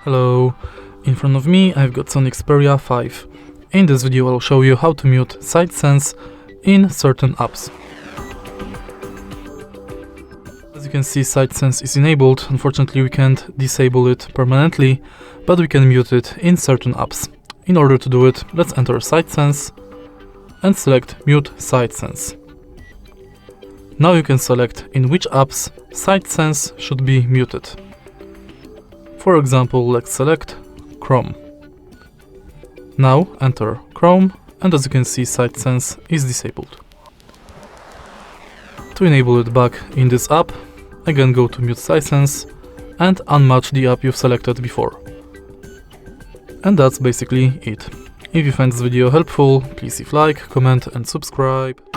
Hello, in front of me I've got SONY Xperia 5. In this video I'll show you how to mute SideSense in certain apps. As you can see, SideSense is enabled. Unfortunately we can't disable it permanently, but we can mute it in certain apps. In order to do it, let's enter SideSense and select Mute SideSense. Now you can select in which apps SideSense should be muted. For example, let's select Chrome. Now enter Chrome, and as you can see, SideSense is disabled. To enable it back in this app, again go to Mute SideSense and unmatch the app you've selected before. And that's basically it. If you find this video helpful, please leave a like, comment and subscribe.